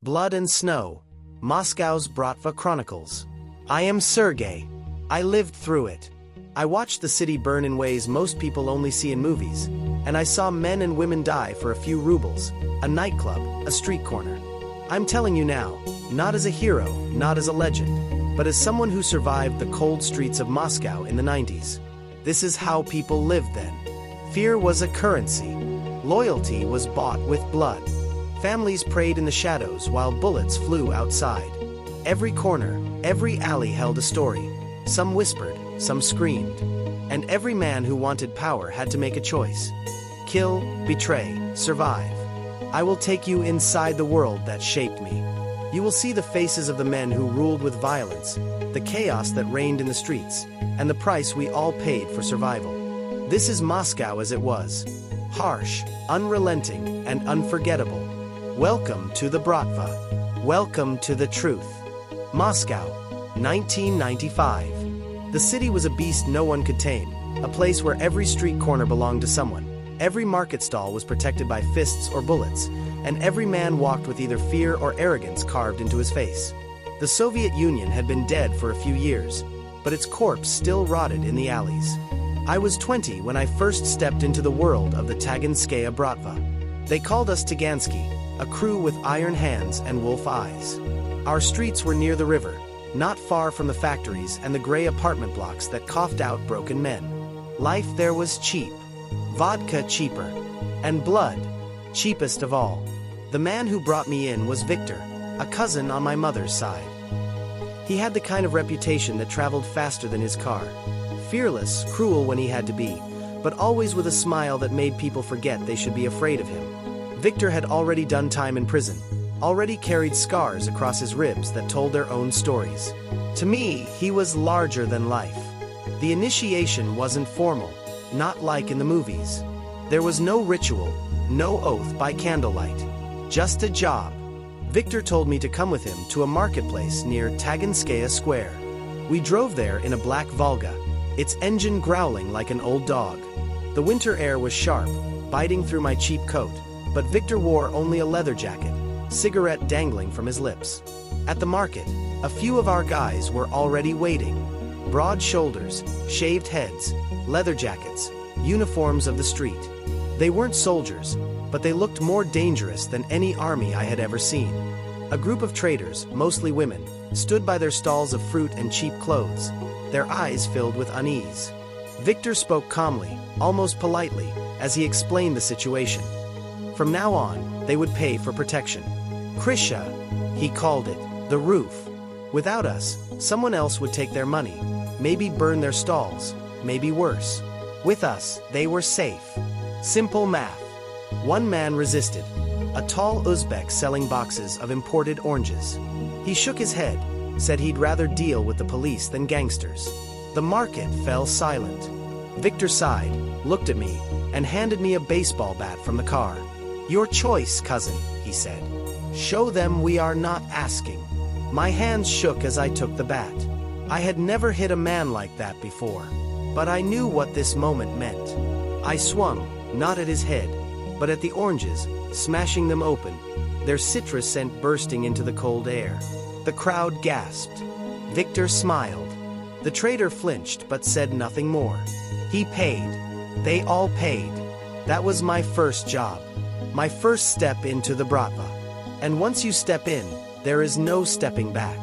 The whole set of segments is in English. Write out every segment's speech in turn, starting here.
Blood and Snow, Moscow's Bratva Chronicles. I am Sergey. I lived through it. I watched the city burn in ways most people only see in movies, and I saw men and women die for a few rubles, a nightclub, a street corner. I'm telling you now, not as a hero, not as a legend, but as someone who survived the cold streets of Moscow in the 90s. This is how people lived then. Fear was a currency. Loyalty was bought with blood. Families prayed in the shadows while bullets flew outside. Every corner, every alley held a story. Some whispered, some screamed. And every man who wanted power had to make a choice. Kill, betray, survive. I will take you inside the world that shaped me. You will see the faces of the men who ruled with violence, the chaos that reigned in the streets, and the price we all paid for survival. This is Moscow as it was. Harsh, unrelenting, and unforgettable. Welcome to the Bratva. Welcome to the truth. Moscow, 1995. The city was a beast no one could tame, a place where every street corner belonged to someone. Every market stall was protected by fists or bullets, and every man walked with either fear or arrogance carved into his face. The Soviet Union had been dead for a few years, but its corpse still rotted in the alleys. I was 20 when I first stepped into the world of the Taganskaya Bratva. They called us Taganski, a crew with iron hands and wolf eyes. Our streets were near the river, not far from the factories and the gray apartment blocks that coughed out broken men. Life there was cheap, vodka cheaper, and blood cheapest of all. The man who brought me in was Victor, a cousin on my mother's side. He had the kind of reputation that traveled faster than his car. Fearless, cruel when he had to be, but always with a smile that made people forget they should be afraid of him. Victor had already done time in prison, already carried scars across his ribs that told their own stories. To me, he was larger than life. The initiation wasn't formal, not like in the movies. There was no ritual, no oath by candlelight, just a job. Victor told me to come with him to a marketplace near Taganskaya Square. We drove there in a black Volga, its engine growling like an old dog. The winter air was sharp, biting through my cheap coat, but Victor wore only a leather jacket, cigarette dangling from his lips. At the market, a few of our guys were already waiting. Broad shoulders, shaved heads, leather jackets, uniforms of the street. They weren't soldiers, but they looked more dangerous than any army I had ever seen. A group of traders, mostly women, stood by their stalls of fruit and cheap clothes, their eyes filled with unease. Victor spoke calmly, almost politely, as he explained the situation. From now on, they would pay for protection. Krisha, he called it, the roof. Without us, someone else would take their money, maybe burn their stalls, maybe worse. With us, they were safe. Simple math. One man resisted, a tall Uzbek selling boxes of imported oranges. He shook his head, said he'd rather deal with the police than gangsters. The market fell silent. Victor sighed, looked at me, and handed me a baseball bat from the car. Your choice, cousin, he said. Show them we are not asking. My hands shook as I took the bat. I had never hit a man like that before, but I knew what this moment meant. I swung, not at his head, but at the oranges, smashing them open, their citrus scent bursting into the cold air. The crowd gasped. Victor smiled. The trader flinched but said nothing more. He paid. They all paid. That was my first job. My first step into the Bratva. And once you step in, there is no stepping back.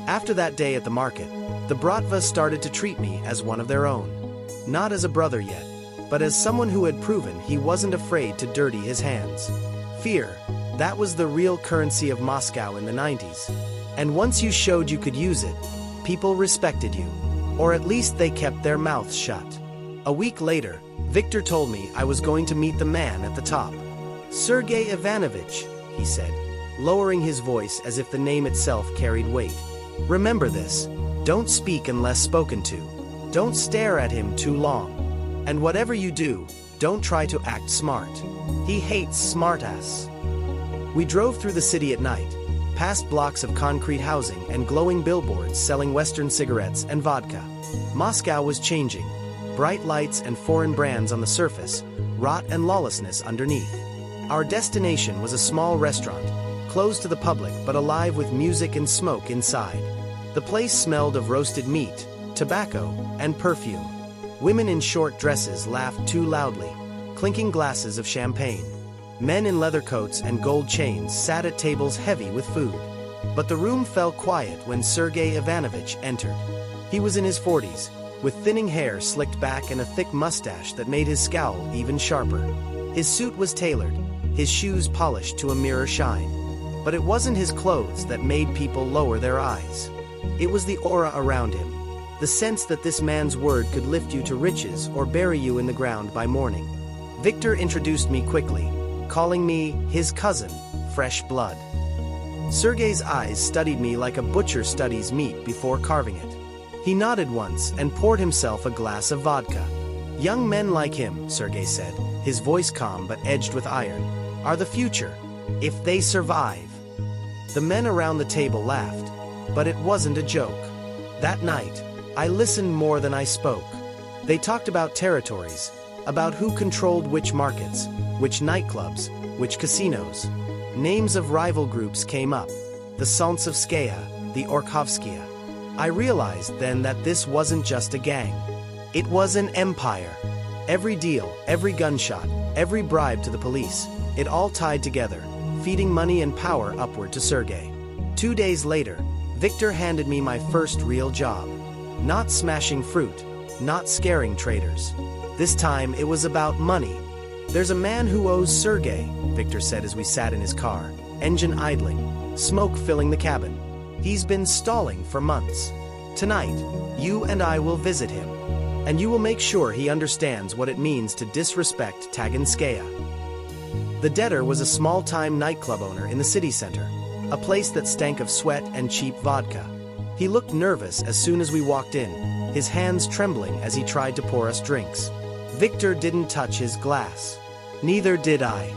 After that day at the market, the Bratva started to treat me as one of their own. Not as a brother yet, but as someone who had proven he wasn't afraid to dirty his hands. Fear, that was the real currency of Moscow in the 90s. And once you showed you could use it, people respected you. Or at least they kept their mouths shut. A week later, Victor told me I was going to meet the man at the top. Sergey Ivanovich, he said, lowering his voice as if the name itself carried weight. Remember this, don't speak unless spoken to. Don't stare at him too long. And whatever you do, don't try to act smart. He hates smartass. We drove through the city at night, past blocks of concrete housing and glowing billboards selling Western cigarettes and vodka. Moscow was changing. Bright lights and foreign brands on the surface, rot and lawlessness underneath. Our destination was a small restaurant, closed to the public but alive with music and smoke inside. The place smelled of roasted meat, tobacco, and perfume. Women in short dresses laughed too loudly, clinking glasses of champagne. Men in leather coats and gold chains sat at tables heavy with food. But the room fell quiet when Sergey Ivanovich entered. He was in his 40s, with thinning hair slicked back and a thick mustache that made his scowl even sharper. His suit was tailored, his shoes polished to a mirror shine. But it wasn't his clothes that made people lower their eyes. It was the aura around him, the sense that this man's word could lift you to riches or bury you in the ground by morning. Victor introduced me quickly, calling me his cousin, fresh blood. Sergey's eyes studied me like a butcher studies meat before carving it. He nodded once and poured himself a glass of vodka. Young men like him, Sergey said, his voice calm but edged with iron, are the future, if they survive. The men around the table laughed, but it wasn't a joke. That night, I listened more than I spoke. They talked about territories, about who controlled which markets, which nightclubs, which casinos. Names of rival groups came up, the Taganskaya, the Orkhovskaya. I realized then that this wasn't just a gang. It was an empire. Every deal, every gunshot, every bribe to the police, it all tied together, feeding money and power upward to Sergey. 2 days later, Victor handed me my first real job. Not smashing fruit, not scaring traders. This time it was about money. There's a man who owes Sergey, Victor said as we sat in his car, engine idling, smoke filling the cabin. He's been stalling for months. Tonight, you and I will visit him, and you will make sure he understands what it means to disrespect Taganskaya. The debtor was a small-time nightclub owner in the city center, a place that stank of sweat and cheap vodka. He looked nervous as soon as we walked in, his hands trembling as he tried to pour us drinks. Victor didn't touch his glass. Neither did I.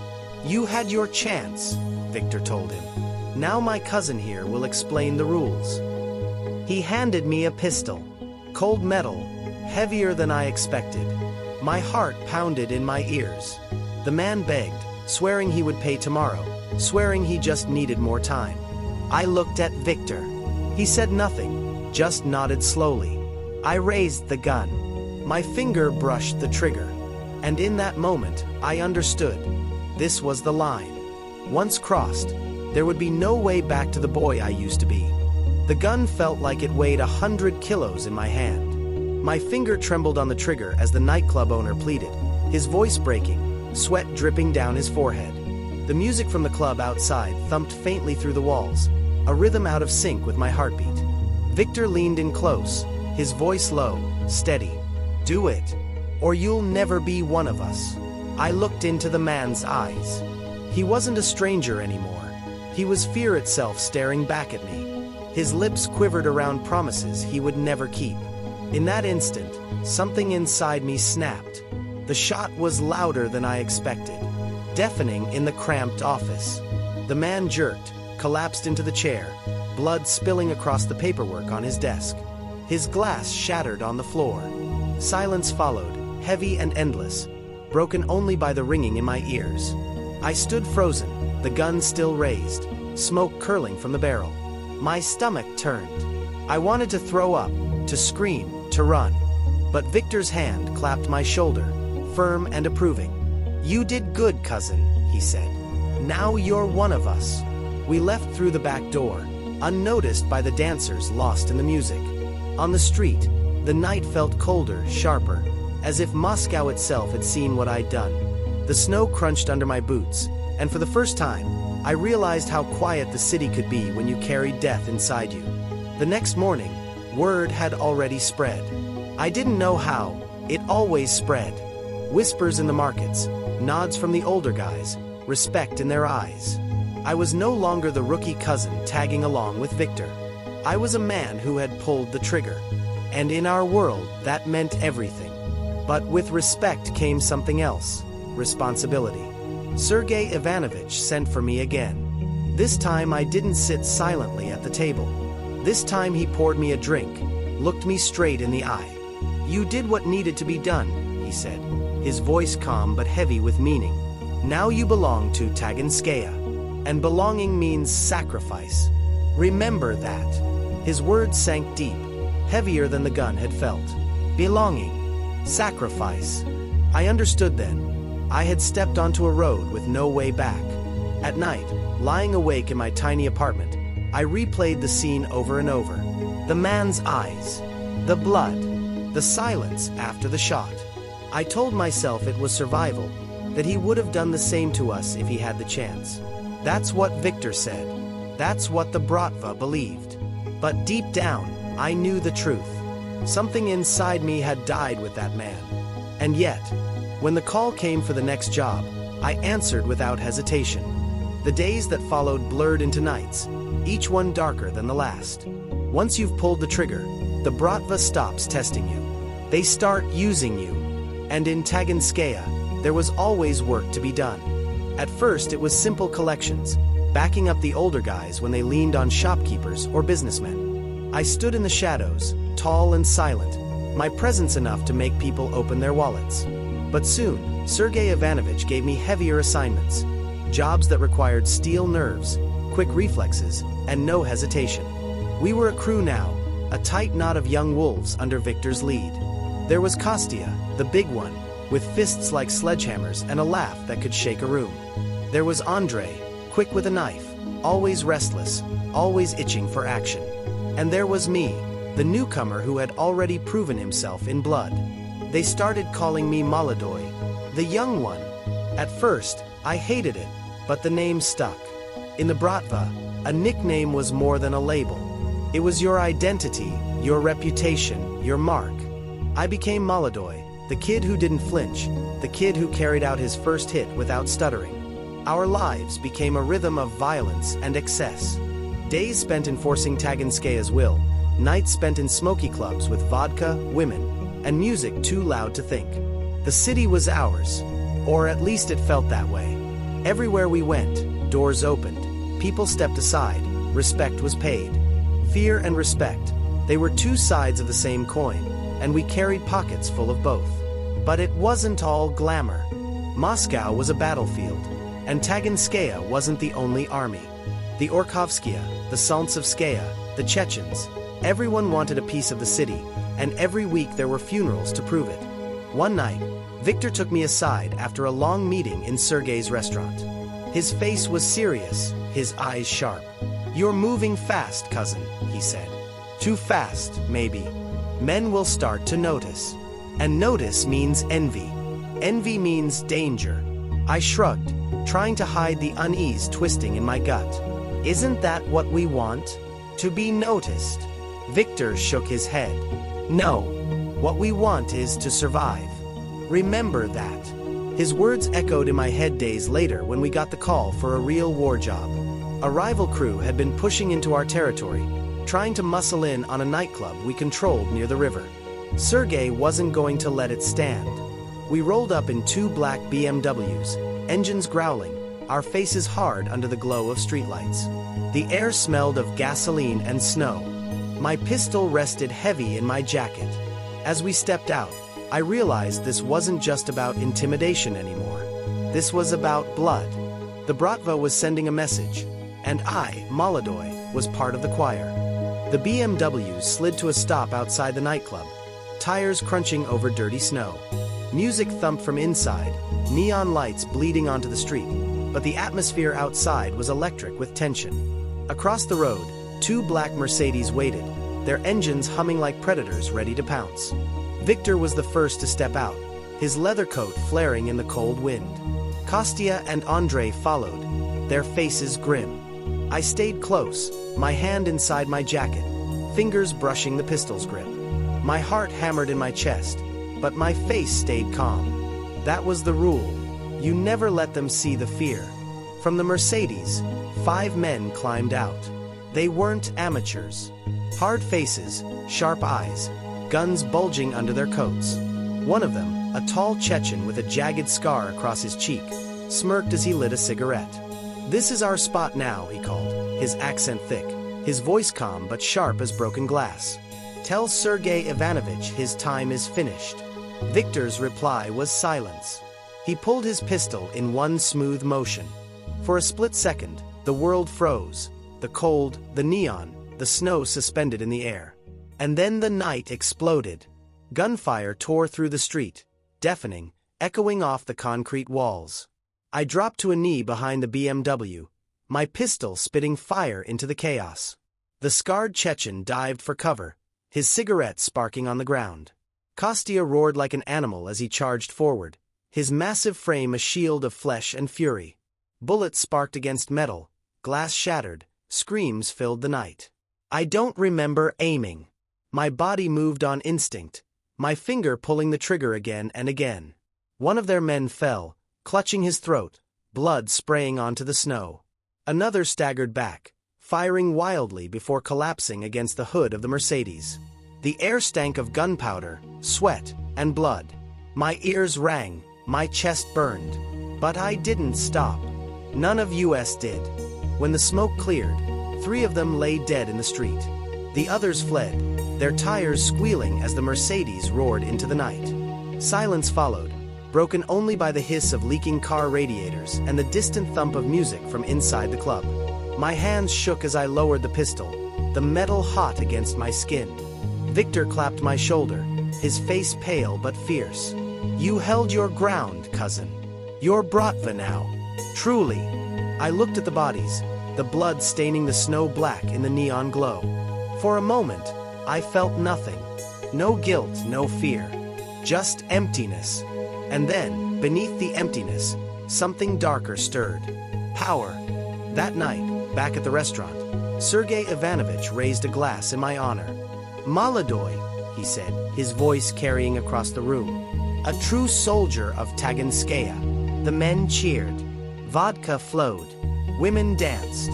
You had your chance, Victor told him. Now my cousin here will explain the rules. He handed me a pistol. Cold metal, heavier than I expected. My heart pounded in my ears. The man begged, swearing he would pay tomorrow, swearing he just needed more time. I looked at Victor. He said nothing, just nodded slowly. I raised the gun. My finger brushed the trigger. And in that moment, I understood. This was the line. Once crossed, there would be no way back to the boy I used to be. The gun felt like it weighed 100 kilos in my hand. My finger trembled on the trigger as the nightclub owner pleaded, his voice breaking, sweat dripping down his forehead. The music from the club outside thumped faintly through the walls, a rhythm out of sync with my heartbeat. Victor leaned in close, his voice low, steady. Do it, or you'll never be one of us. I looked into the man's eyes. He wasn't a stranger anymore. He was fear itself staring back at me. His lips quivered around promises he would never keep. In that instant, something inside me snapped. The shot was louder than I expected, deafening in the cramped office. The man jerked, collapsed into the chair, blood spilling across the paperwork on his desk. His glass shattered on the floor. Silence followed, heavy and endless, broken only by the ringing in my ears. I stood frozen, the gun still raised, smoke curling from the barrel. My stomach turned. I wanted to throw up, to scream, to run. But Victor's hand clapped my shoulder, firm and approving. You did good, cousin, he said. Now you're one of us. We left through the back door, unnoticed by the dancers lost in the music. On the street, the night felt colder, sharper, as if Moscow itself had seen what I'd done. The snow crunched under my boots, and for the first time, I realized how quiet the city could be when you carried death inside you. The next morning, word had already spread. I didn't know how, it always spread. Whispers in the markets, nods from the older guys, respect in their eyes. I was no longer the rookie cousin tagging along with Victor. I was a man who had pulled the trigger. And in our world, that meant everything. But with respect came something else, responsibility. Sergey Ivanovich sent for me again. This time I didn't sit silently at the table. This time he poured me a drink, looked me straight in the eye. You did what needed to be done, he said, his voice calm but heavy with meaning. Now you belong to Taganskaya. And belonging means sacrifice. Remember that. His words sank deep, heavier than the gun had felt. Belonging. Sacrifice. I understood then. I had stepped onto a road with no way back. At night, lying awake in my tiny apartment, I replayed the scene over and over. The man's eyes. The blood. The silence after the shot. I told myself it was survival, that he would have done the same to us if he had the chance. That's what Victor said. That's what the Bratva believed. But deep down, I knew the truth. Something inside me had died with that man. And yet, when the call came for the next job, I answered without hesitation. The days that followed blurred into nights, each one darker than the last. Once you've pulled the trigger, the Bratva stops testing you. They start using you. And in Taganskaya, there was always work to be done. At first, it was simple collections, backing up the older guys when they leaned on shopkeepers or businessmen. I stood in the shadows, tall and silent, my presence enough to make people open their wallets. But soon, Sergey Ivanovich gave me heavier assignments, jobs that required steel nerves, quick reflexes, and no hesitation. We were a crew now, a tight knot of young wolves under Victor's lead. There was Kostya, the big one, with fists like sledgehammers and a laugh that could shake a room. There was Andrei, quick with a knife, always restless, always itching for action. And there was me, the newcomer who had already proven himself in blood. They started calling me Molodoy, the young one. At first, I hated it, but the name stuck. In the Bratva, a nickname was more than a label. It was your identity, your reputation, your mark. I became Molodoy, the kid who didn't flinch, the kid who carried out his first hit without stuttering. Our lives became a rhythm of violence and excess. Days spent enforcing Taganskaya's will, nights spent in smoky clubs with vodka, women, and music too loud to think. The city was ours, or at least it felt that way. Everywhere we went, doors opened, people stepped aside, respect was paid. Fear and respect, they were two sides of the same coin, and we carried pockets full of both. But it wasn't all glamour. Moscow was a battlefield, and Taganskaya wasn't the only army. The Orkhovskaya, the Salntsevskaya, the Chechens, everyone wanted a piece of the city, and every week there were funerals to prove it. One night, Victor took me aside after a long meeting in Sergey's restaurant. His face was serious, his eyes sharp. "You're moving fast, cousin," he said. "Too fast, maybe. Men will start to notice. And notice means envy. Envy means danger." I shrugged, trying to hide the unease twisting in my gut. "Isn't that what we want? To be noticed?" Victor shook his head. "No. What we want is to survive. Remember that." His words echoed in my head days later when we got the call for a real war job. A rival crew had been pushing into our territory, trying to muscle in on a nightclub we controlled near the river. Sergey wasn't going to let it stand. We rolled up in two black BMWs, engines growling, our faces hard under the glow of streetlights. The air smelled of gasoline and snow. My pistol rested heavy in my jacket. As we stepped out, I realized this wasn't just about intimidation anymore. This was about blood. The Bratva was sending a message, and I, Molodoy, was part of the choir. The BMWs slid to a stop outside the nightclub, tires crunching over dirty snow. Music thumped from inside, neon lights bleeding onto the street, but the atmosphere outside was electric with tension. Across the road, two black Mercedes waited, their engines humming like predators ready to pounce. Victor was the first to step out, his leather coat flaring in the cold wind. Kostya and Andrei followed, their faces grim. I stayed close, my hand inside my jacket, fingers brushing the pistol's grip. My heart hammered in my chest, but my face stayed calm. That was the rule. You never let them see the fear. From the Mercedes, 5 men climbed out. They weren't amateurs. Hard faces, sharp eyes, guns bulging under their coats. One of them, a tall Chechen with a jagged scar across his cheek, smirked as he lit a cigarette. "This is our spot now," he called, his accent thick, his voice calm but sharp as broken glass. "Tell Sergey Ivanovich his time is finished." Victor's reply was silence. He pulled his pistol in one smooth motion. For a split second, The world froze. The cold, the neon, the snow suspended in the air. And then the night exploded. Gunfire tore through the street, deafening, echoing off the concrete walls. I dropped to a knee behind the BMW, my pistol spitting fire into the chaos. The scarred Chechen dived for cover, his cigarette sparking on the ground. Kostya roared like an animal as he charged forward, his massive frame a shield of flesh and fury. Bullets sparked against metal, glass shattered, screams filled the night. I don't remember aiming. My body moved on instinct, my finger pulling the trigger again and again. One of their men fell, clutching his throat, blood spraying onto the snow. Another staggered back, firing wildly before collapsing against the hood of the Mercedes. The air stank of gunpowder, sweat, and blood. My ears rang, my chest burned. But I didn't stop. None of us did. When the smoke cleared, 3 of them lay dead in the street. The others fled, their tires squealing as the Mercedes roared into the night. Silence followed, broken only by the hiss of leaking car radiators and the distant thump of music from inside the club. My hands shook as I lowered the pistol, the metal hot against my skin. Victor clapped my shoulder, his face pale but fierce. You held your ground, cousin. You're Bratva now. Truly. I looked at the bodies, the blood staining the snow black in the neon glow. For a moment, I felt nothing. No guilt, no fear. Just emptiness. And then, beneath the emptiness, something darker stirred. Power. That night, back at the restaurant, Sergey Ivanovich raised a glass in my honor. Molodoy, he said, his voice carrying across the room. A true soldier of Taganskaya. The men cheered. Vodka flowed. Women danced.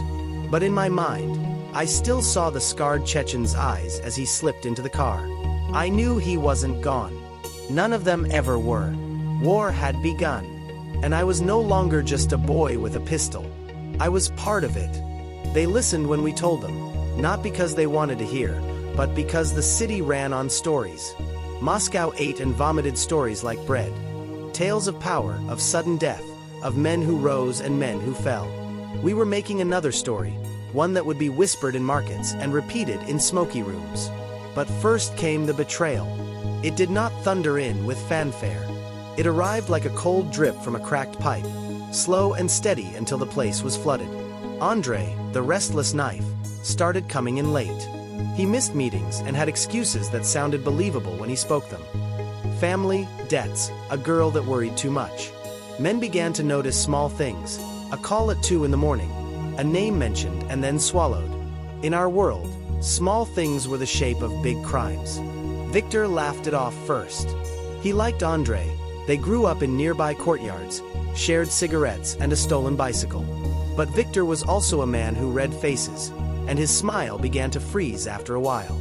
But in my mind, I still saw the scarred Chechen's eyes as he slipped into the car. I knew he wasn't gone. None of them ever were. War had begun. And I was no longer just a boy with a pistol. I was part of it. They listened when we told them, not because they wanted to hear, but because the city ran on stories. Moscow ate and vomited stories like bread. Tales of power, of sudden death, of men who rose and men who fell. We were making another story, one that would be whispered in markets and repeated in smoky rooms. But first came the betrayal. It did not thunder in with fanfare. It arrived like a cold drip from a cracked pipe, slow and steady until the place was flooded. Andrei, the restless knife, started coming in late. He missed meetings and had excuses that sounded believable when he spoke them. Family, debts, a girl that worried too much. Men began to notice small things, a call at 2 in the morning, a name mentioned and then swallowed. In our world, small things were the shape of big crimes. Victor laughed it off first. He liked Andrei. They grew up in nearby courtyards, shared cigarettes and a stolen bicycle. But Victor was also a man who read faces, and his smile began to freeze after a while.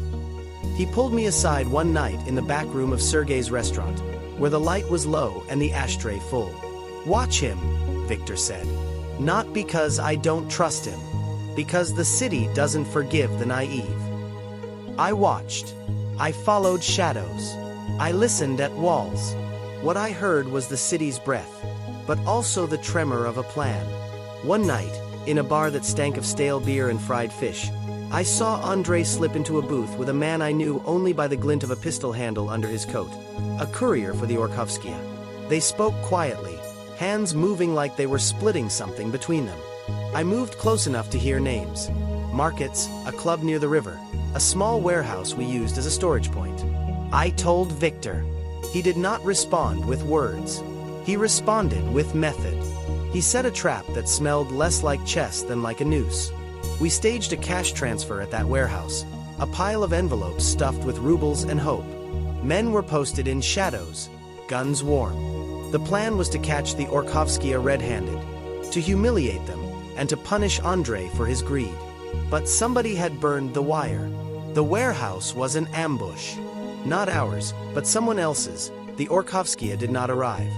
He pulled me aside one night in the back room of Sergey's restaurant, where the light was low and the ashtray full. Watch him, Victor said. Not because I don't trust him, because the city doesn't forgive the naive. I watched. I followed shadows. I listened at walls. What I heard was the city's breath, but also the tremor of a plan. One night, in a bar that stank of stale beer and fried fish, I saw Andrei slip into a booth with a man I knew only by the glint of a pistol handle under his coat, a courier for the Orkhovskaya. They spoke quietly, hands moving like they were splitting something between them. I moved close enough to hear names. Markets, a club near the river, a small warehouse we used as a storage point. I told Victor. He did not respond with words. He responded with method. He set a trap that smelled less like chess than like a noose. We staged a cash transfer at that warehouse, a pile of envelopes stuffed with rubles and hope. Men were posted in shadows, guns warm. The plan was to catch the Orkhovskaya red-handed, to humiliate them, and to punish Andrei for his greed. But somebody had burned the wire. The warehouse was an ambush. Not ours, but someone else's. The Orkhovskaya did not arrive.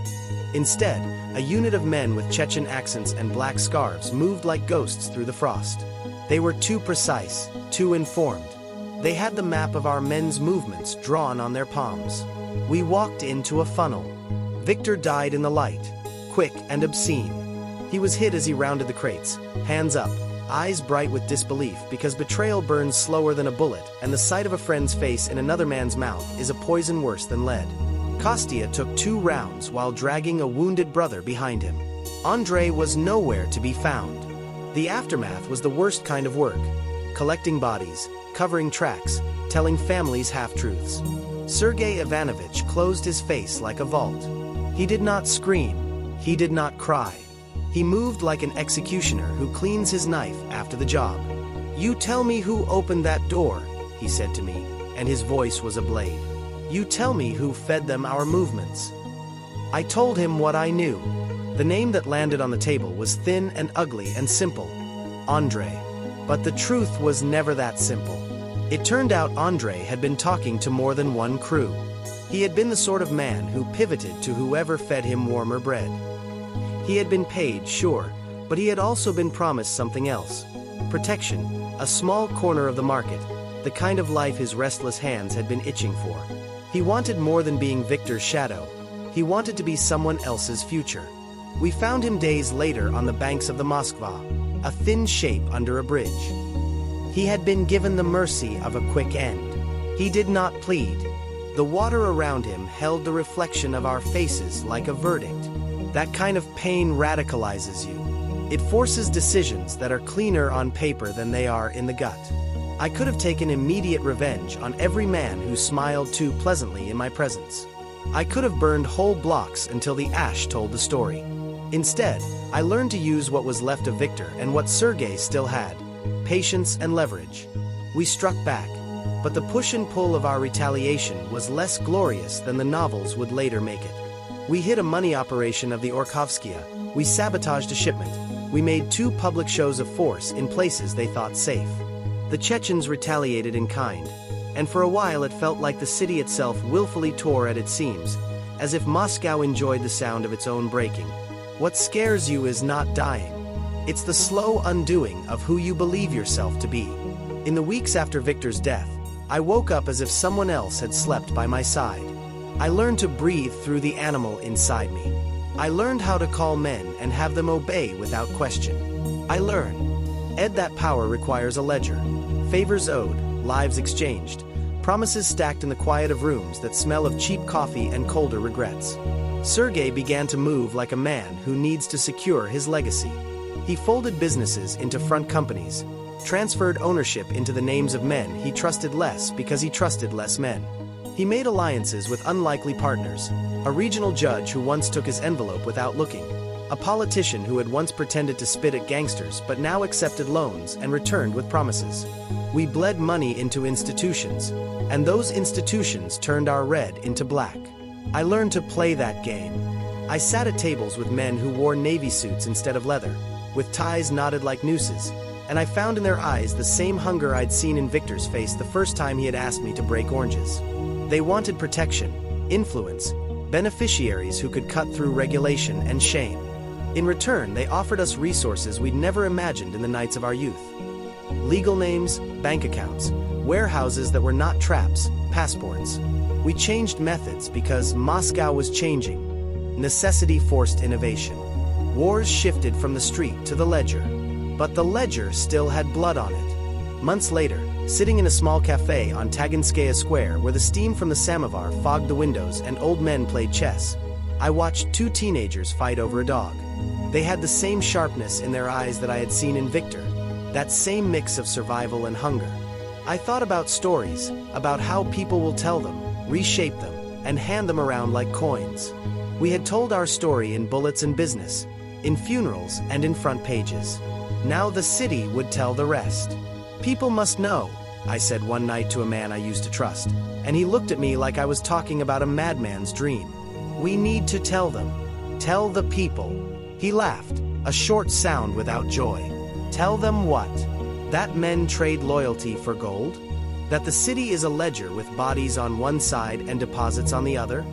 Instead, a unit of men with Chechen accents and black scarves moved like ghosts through the frost. They were too precise, too informed. They had the map of our men's movements drawn on their palms. We walked into a funnel. Victor died in the light, quick and obscene. He was hit as he rounded the crates, hands up, eyes bright with disbelief because betrayal burns slower than a bullet, and the sight of a friend's face in another man's mouth is a poison worse than lead. Kostya took 2 rounds while dragging a wounded brother behind him. Andrei was nowhere to be found. The aftermath was the worst kind of work. Collecting bodies, covering tracks, telling families half-truths. Sergey Ivanovich closed his face like a vault. He did not scream. He did not cry. He moved like an executioner who cleans his knife after the job. "You tell me who opened that door," he said to me, and his voice was a blade. "You tell me who fed them our movements." I told him what I knew. The name that landed on the table was thin and ugly and simple. Andrei. But the truth was never that simple. It turned out Andrei had been talking to more than one crew. He had been the sort of man who pivoted to whoever fed him warmer bread. He had been paid, sure, but he had also been promised something else. Protection, a small corner of the market, the kind of life his restless hands had been itching for. He wanted more than being Victor's shadow. He wanted to be someone else's future. We found him days later on the banks of the Moskva, a thin shape under a bridge. He had been given the mercy of a quick end. He did not plead. The water around him held the reflection of our faces like a verdict. That kind of pain radicalizes you. It forces decisions that are cleaner on paper than they are in the gut. I could have taken immediate revenge on every man who smiled too pleasantly in my presence. I could have burned whole blocks until the ash told the story. Instead, I learned to use what was left of Victor and what Sergey still had: patience and leverage. We struck back, but the push and pull of our retaliation was less glorious than the novels would later make it. We hid a money operation of the Orkhovskaya. We sabotaged a shipment. We made 2 public shows of force in places they thought safe. The Chechens retaliated in kind, and for a while it felt like the city itself willfully tore at its seams, as if Moscow enjoyed the sound of its own breaking. What scares you is not dying. It's the slow undoing of who you believe yourself to be. In the weeks after Victor's death, I woke up as if someone else had slept by my side. I learned to breathe through the animal inside me. I learned how to call men and have them obey without question. I learned. That power requires a ledger. Favors owed, lives exchanged, promises stacked in the quiet of rooms that smell of cheap coffee and colder regrets. Sergey began to move like a man who needs to secure his legacy. He folded businesses into front companies, transferred ownership into the names of men he trusted less because he trusted less men. He made alliances with unlikely partners, a regional judge who once took his envelope without looking, a politician who had once pretended to spit at gangsters but now accepted loans and returned with promises. We bled money into institutions, and those institutions turned our red into black. I learned to play that game. I sat at tables with men who wore navy suits instead of leather, with ties knotted like nooses, and I found in their eyes the same hunger I'd seen in Victor's face the first time he had asked me to break oranges. They wanted protection, influence, beneficiaries who could cut through regulation and shame. In return, they offered us resources we'd never imagined in the nights of our youth. Legal names, bank accounts, warehouses that were not traps, passports. We changed methods because Moscow was changing. Necessity forced innovation. Wars shifted from the street to the ledger. But the ledger still had blood on it. Months later, sitting in a small cafe on Taganskaya Square where the steam from the samovar fogged the windows and old men played chess, I watched 2 teenagers fight over a dog. They had the same sharpness in their eyes that I had seen in Victor, that same mix of survival and hunger. I thought about stories, about how people will tell them, reshape them, and hand them around like coins. We had told our story in bullets and business, in funerals and in front pages. Now the city would tell the rest. People must know, I said one night to a man I used to trust, and he looked at me like I was talking about a madman's dream. We need to tell them. Tell the people. He laughed, a short sound without joy. Tell them what? That men trade loyalty for gold? That the city is a ledger with bodies on one side and deposits on the other?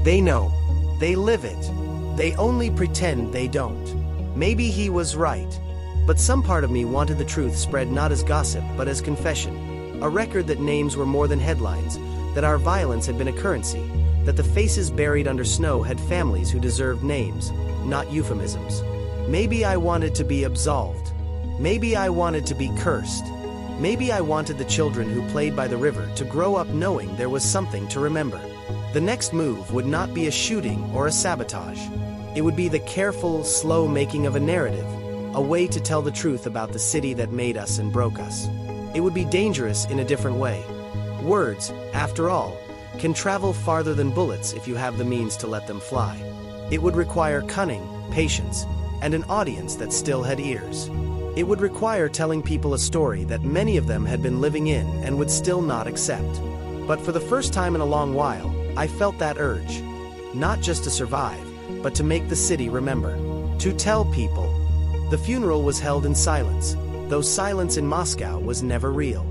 They know. They live it. They only pretend they don't. Maybe he was right. But some part of me wanted the truth spread not as gossip but as confession. A record that names were more than headlines, that our violence had been a currency, that the faces buried under snow had families who deserved names, not euphemisms. Maybe I wanted to be absolved. Maybe I wanted to be cursed. Maybe I wanted the children who played by the river to grow up knowing there was something to remember. The next move would not be a shooting or a sabotage. It would be the careful, slow making of a narrative, a way to tell the truth about the city that made us and broke us. It would be dangerous in a different way. Words, after all, can travel farther than bullets if you have the means to let them fly. It would require cunning, patience, and an audience that still had ears. It would require telling people a story that many of them had been living in and would still not accept. But for the first time in a long while, I felt that urge. Not just to survive, but to make the city remember. To tell people. The funeral was held in silence, though silence in Moscow was never real.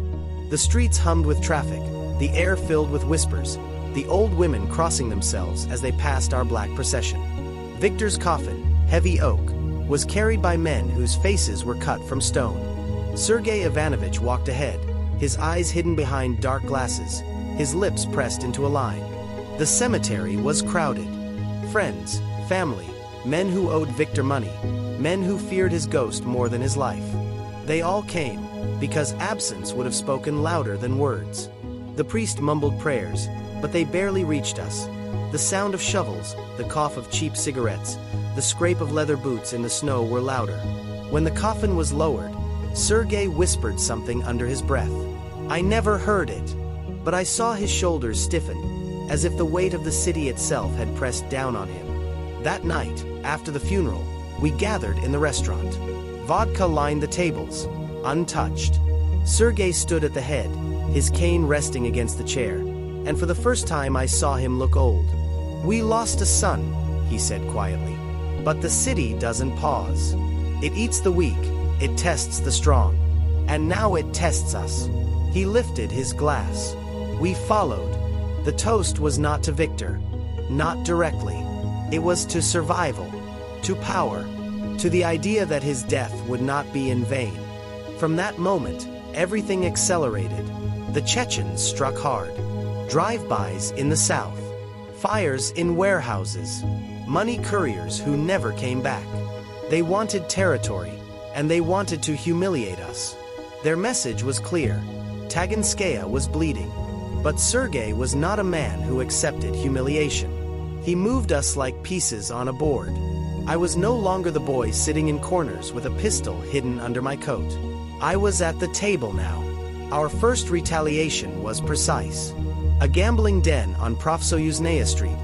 The streets hummed with traffic, the air filled with whispers, the old women crossing themselves as they passed our black procession. Victor's coffin, heavy oak, was carried by men whose faces were cut from stone. Sergey Ivanovich walked ahead, his eyes hidden behind dark glasses, his lips pressed into a line. The cemetery was crowded. Friends, family, men who owed Victor money, men who feared his ghost more than his life. They all came, because absence would have spoken louder than words. The priest mumbled prayers, but they barely reached us. The sound of shovels, the cough of cheap cigarettes, the scrape of leather boots in the snow were louder. When the coffin was lowered, Sergey whispered something under his breath. I never heard it, but I saw his shoulders stiffen, as if the weight of the city itself had pressed down on him. That night, after the funeral, we gathered in the restaurant. Vodka lined the tables, untouched. Sergey stood at the head, his cane resting against the chair, and for the first time I saw him look old. We lost a son, he said quietly. But the city doesn't pause. It eats the weak, it tests the strong. And now it tests us. He lifted his glass. We followed. The toast was not to Victor. Not directly. It was to survival, to power, to the idea that his death would not be in vain. From that moment, everything accelerated. The Chechens struck hard. Drive-bys in the south. Fires in warehouses. Money couriers who never came back. They wanted territory, and they wanted to humiliate us. Their message was clear. Taganskaya was bleeding. But Sergey was not a man who accepted humiliation. He moved us like pieces on a board. I was no longer the boy sitting in corners with a pistol hidden under my coat. I was at the table now. Our first retaliation was precise. A gambling den on Profsoyuznaya Street,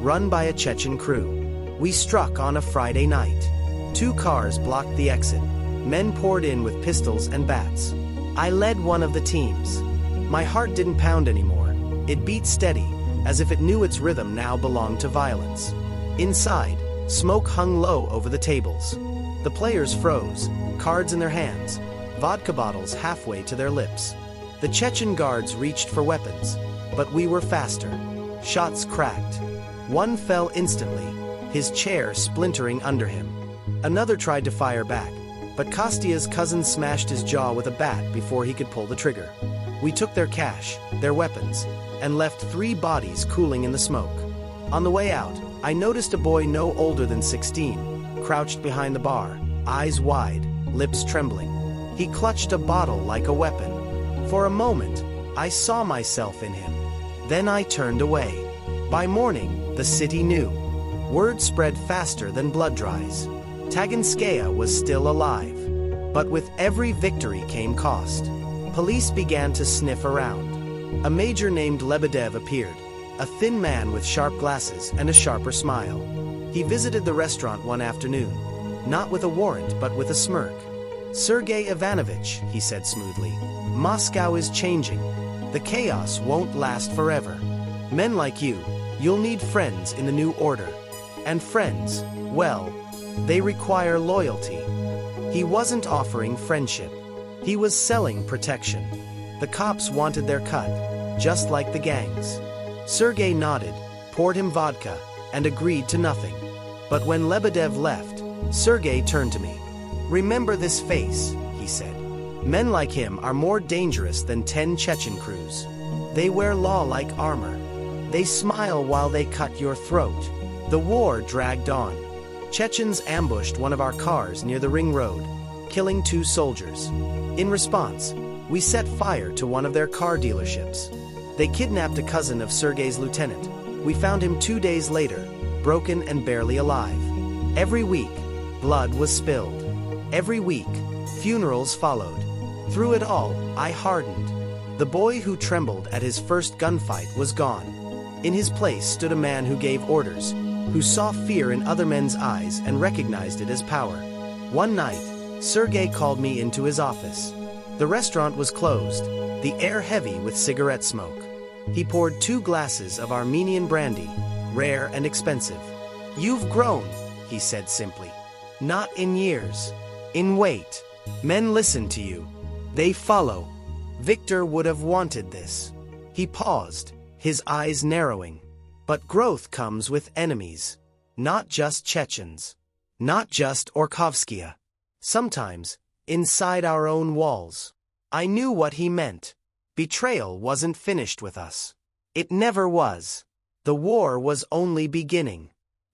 run by a Chechen crew. We struck on a Friday night. 2 cars blocked the exit. Men poured in with pistols and bats. I led one of the teams. My heart didn't pound anymore. It beat steady, as if it knew its rhythm now belonged to violence. Inside, smoke hung low over the tables. The players froze, cards in their hands, vodka bottles halfway to their lips. The Chechen guards reached for weapons, but we were faster. Shots cracked. One fell instantly, his chair splintering under him. Another tried to fire back, but Kostya's cousin smashed his jaw with a bat before he could pull the trigger. We took their cash, their weapons, and left 3 bodies cooling in the smoke. On the way out, I noticed a boy no older than 16, crouched behind the bar, eyes wide, lips trembling. He clutched a bottle like a weapon. For a moment, I saw myself in him. Then I turned away. By morning, the city knew. Word spread faster than blood dries. Taganskaya was still alive. But with every victory came cost. Police began to sniff around. A major named Lebedev appeared, a thin man with sharp glasses and a sharper smile. He visited the restaurant one afternoon, not with a warrant but with a smirk. Sergey Ivanovich, he said smoothly, Moscow is changing. The chaos won't last forever. Men like you, you'll need friends in the new order. And friends, well, they require loyalty. He wasn't offering friendship. He was selling protection. The cops wanted their cut, just like the gangs. Sergey nodded, poured him vodka, and agreed to nothing. But when Lebedev left, Sergey turned to me. Remember this face, he said. Men like him are more dangerous than 10 Chechen crews. They wear law like armor. They smile while they cut your throat. The war dragged on. Chechens ambushed one of our cars near the ring road, killing 2 soldiers. In response, we set fire to one of their car dealerships. They kidnapped a cousin of Sergey's lieutenant. We found him 2 days later, broken and barely alive. Every week, blood was spilled. Every week, funerals followed. Through it all, I hardened. The boy who trembled at his first gunfight was gone. In his place stood a man who gave orders, who saw fear in other men's eyes and recognized it as power. One night, Sergey called me into his office. The restaurant was closed, the air heavy with cigarette smoke. He poured 2 glasses of Armenian brandy, rare and expensive. "You've grown," he said simply. "Not in years. In weight. Men listen to you. They follow." Victor would have wanted this. He paused, his eyes narrowing. But growth comes with enemies. Not just Chechens. Not just Orkhovskaya. Sometimes, inside our own walls. I knew what he meant. Betrayal wasn't finished with us. It never was. The war was only beginning.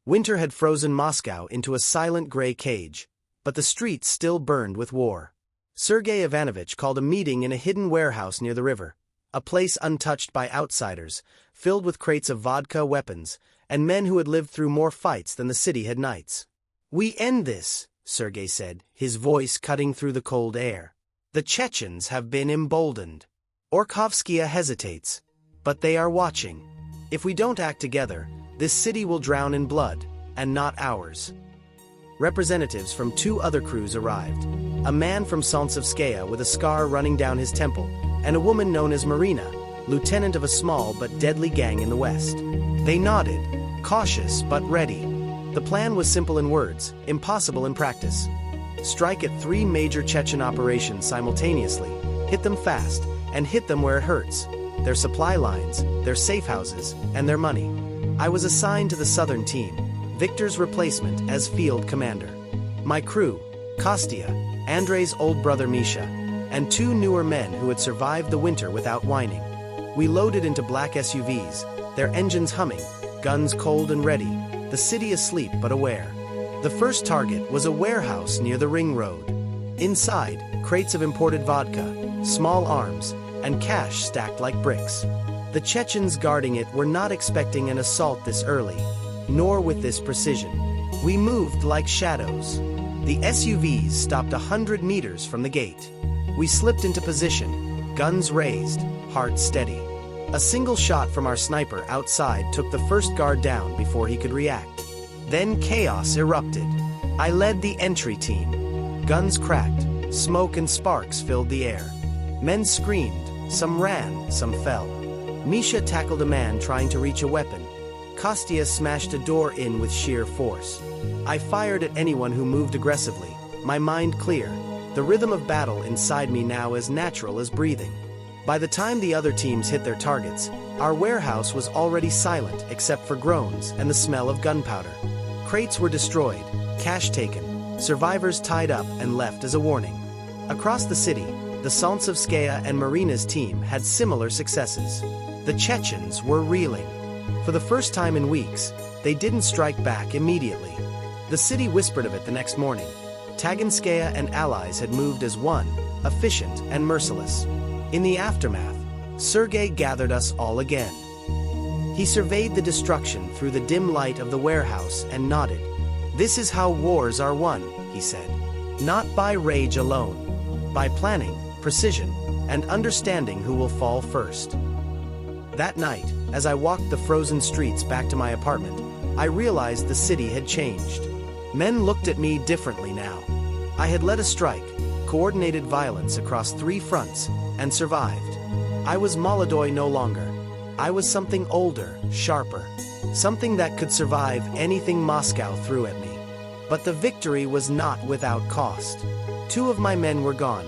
Winter had frozen Moscow into a silent gray cage, but the streets still burned with war. Sergey Ivanovich called a meeting in a hidden warehouse near the river, a place untouched by outsiders, filled with crates of vodka, weapons, and men who had lived through more fights than the city had nights. "We end this," Sergey said, his voice cutting through the cold air. "The Chechens have been emboldened. Orkhovskaya hesitates, but they are watching. If we don't act together, this city will drown in blood, and not ours." Representatives from 2 other crews arrived. A man from Taganskaya with a scar running down his temple, and a woman known as Marina, lieutenant of a small but deadly gang in the west. They nodded, cautious but ready. The plan was simple in words, impossible in practice. Strike at 3 major Chechen operations simultaneously, hit them fast, and hit them where it hurts: their supply lines, their safe houses, and their money. I was assigned to the southern team, Victor's replacement as field commander. My crew, Kostya, Andrei's old brother Misha, and 2 newer men who had survived the winter without whining. We loaded into black SUVs, their engines humming, guns cold and ready, the city asleep but aware. The first target was a warehouse near the ring road. Inside, crates of imported vodka, small arms, and cash stacked like bricks. The Chechens guarding it were not expecting an assault this early, nor with this precision. We moved like shadows. The SUVs stopped 100 meters from the gate. We slipped into position, guns raised, hearts steady. A single shot from our sniper outside took the first guard down before he could react. Then chaos erupted. I led the entry team. Guns cracked, smoke and sparks filled the air. Men screamed, some ran, some fell. Misha tackled a man trying to reach a weapon. Kostya smashed a door in with sheer force. I fired at anyone who moved aggressively, my mind clear, the rhythm of battle inside me now as natural as breathing. By the time the other teams hit their targets, our warehouse was already silent except for groans and the smell of gunpowder. Crates were destroyed, cash taken, survivors tied up and left as a warning. Across the city, the Taganskaya and Marina's team had similar successes. The Chechens were reeling. For the first time in weeks, they didn't strike back immediately. The city whispered of it the next morning. Taganskaya and allies had moved as one, efficient and merciless. In the aftermath, Sergey gathered us all again. He surveyed the destruction through the dim light of the warehouse and nodded. "This is how wars are won," he said. "Not by rage alone. By planning, precision, and understanding who will fall first." That night, as I walked the frozen streets back to my apartment, I realized the city had changed. Men looked at me differently now. I had led a strike, coordinated violence across 3 fronts, and survived. I was Molodoy no longer. I was something older, sharper, something that could survive anything Moscow threw at me. But the victory was not without cost. 2 of my men were gone,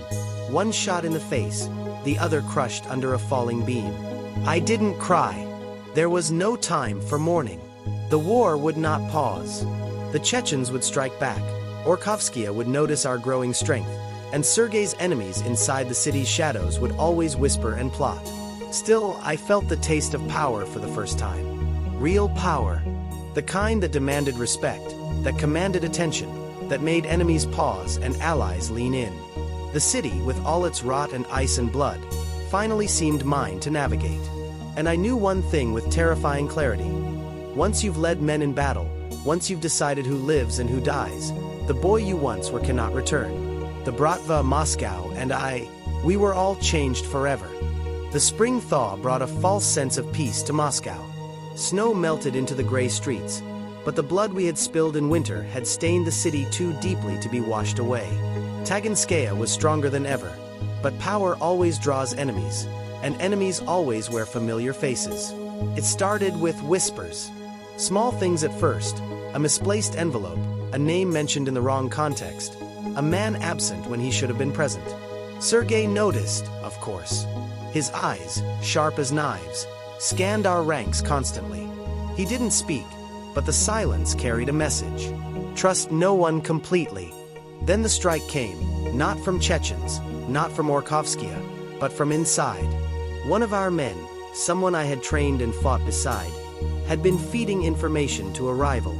one shot in the face, the other crushed under a falling beam. I didn't cry. There was no time for mourning. The war would not pause. The Chechens would strike back, Orkhovskaya would notice our growing strength, and Sergey's enemies inside the city's shadows would always whisper and plot. Still, I felt the taste of power for the first time. Real power. The kind that demanded respect, that commanded attention, that made enemies pause and allies lean in. The city, with all its rot and ice and blood, finally seemed mine to navigate. And I knew one thing with terrifying clarity. Once you've led men in battle, once you've decided who lives and who dies, the boy you once were cannot return. The Bratva, Moscow, and we were all changed forever. The spring thaw brought a false sense of peace to Moscow. Snow melted into the gray streets, but the blood we had spilled in winter had stained the city too deeply to be washed away. Taganskaya was stronger than ever, but power always draws enemies, and enemies always wear familiar faces. It started with whispers. Small things at first, a misplaced envelope, a name mentioned in the wrong context, a man absent when he should have been present. Sergey noticed, of course. His eyes, sharp as knives, scanned our ranks constantly. He didn't speak, but the silence carried a message. Trust no one completely. Then the strike came, not from Chechens, not from Orkovskaya, but from inside. One of our men, someone I had trained and fought beside, had been feeding information to a rival.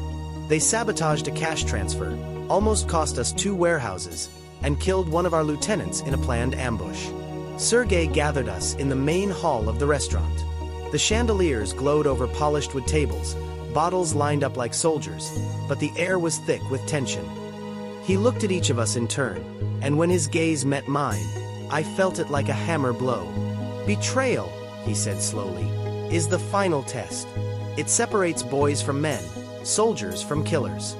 They sabotaged a cash transfer, almost cost us 2 warehouses, and killed one of our lieutenants in a planned ambush. Sergey gathered us in the main hall of the restaurant. The chandeliers glowed over polished wood tables, bottles lined up like soldiers, but the air was thick with tension. He looked at each of us in turn, and when his gaze met mine, I felt it like a hammer blow. Betrayal, he said slowly, is the final test. It separates boys from men, soldiers from killers.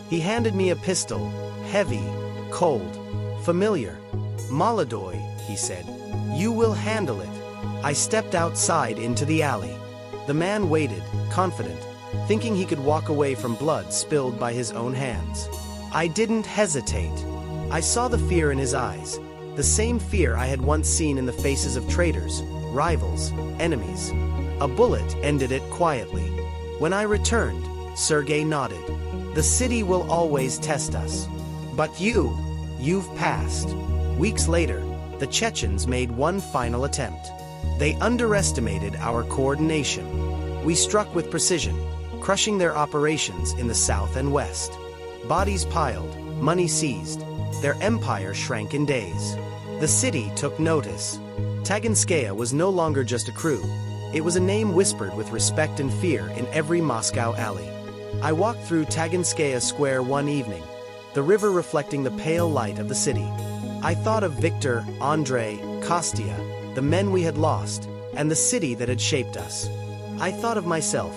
He handed me a pistol, heavy, cold, familiar. Molodoy, he said, you will handle it. I stepped outside into the alley. The man waited, confident, thinking he could walk away from blood spilled by his own hands. I didn't hesitate. I saw the fear in his eyes, the same fear I had once seen in the faces of traitors, rivals, enemies. A bullet ended it quietly. When I returned, Sergey nodded. The city will always test us. But you've passed. Weeks later, the Chechens made one final attempt. They underestimated our coordination. We struck with precision, crushing their operations in the south and west. Bodies piled, money seized. Their empire shrank in days. The city took notice. Taganskaya was no longer just a crew. It was a name whispered with respect and fear in every Moscow alley. I walked through Taganskaya Square one evening, the river reflecting the pale light of the city. I thought of Victor, Andrei, Kostya, the men we had lost, and the city that had shaped us. I thought of myself,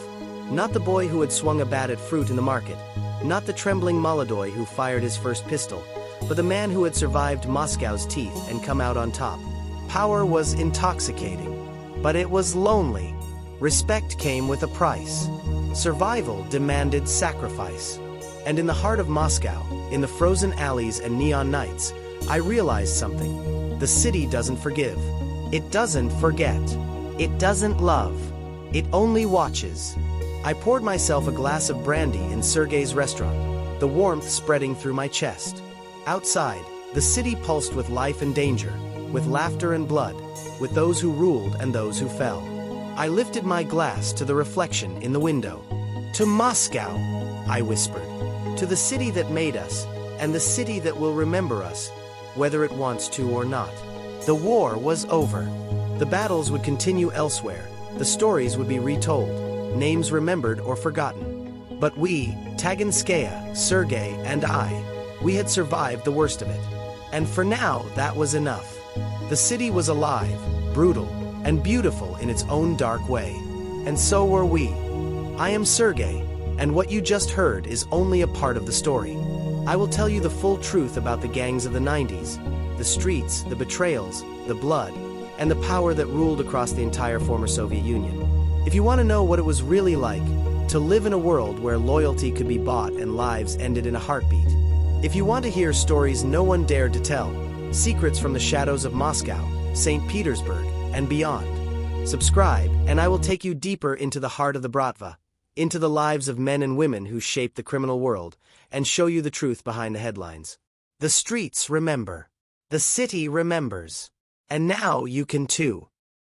not the boy who had swung a bat at fruit in the market, not the trembling Molodoy who fired his first pistol, but the man who had survived Moscow's teeth and come out on top. Power was intoxicating, but it was lonely. Respect came with a price. Survival demanded sacrifice. And in the heart of Moscow, in the frozen alleys and neon nights, I realized something. The city doesn't forgive. It doesn't forget. It doesn't love. It only watches. I poured myself a glass of brandy in Sergey's restaurant, the warmth spreading through my chest. Outside, the city pulsed with life and danger, with laughter and blood, with those who ruled and those who fell. I lifted my glass to the reflection in the window. To Moscow, I whispered. To the city that made us, and the city that will remember us, whether it wants to or not. The war was over. The battles would continue elsewhere. The stories would be retold, names remembered or forgotten. But we, Taganskaya, Sergey, and we had survived the worst of it. And for now, that was enough. The city was alive, brutal, and beautiful in its own dark way. And so were we. I am Sergey, and what you just heard is only a part of the story. I will tell you the full truth about the gangs of the 90s, the streets, the betrayals, the blood, and the power that ruled across the entire former Soviet Union. If you want to know what it was really like to live in a world where loyalty could be bought and lives ended in a heartbeat. If you want to hear stories no one dared to tell, secrets from the shadows of Moscow, St. Petersburg, and beyond, subscribe and I will take you deeper into the heart of the Bratva, into the lives of men and women who shaped the criminal world, and show you the truth behind the headlines. The streets remember. The city remembers. And now you can too.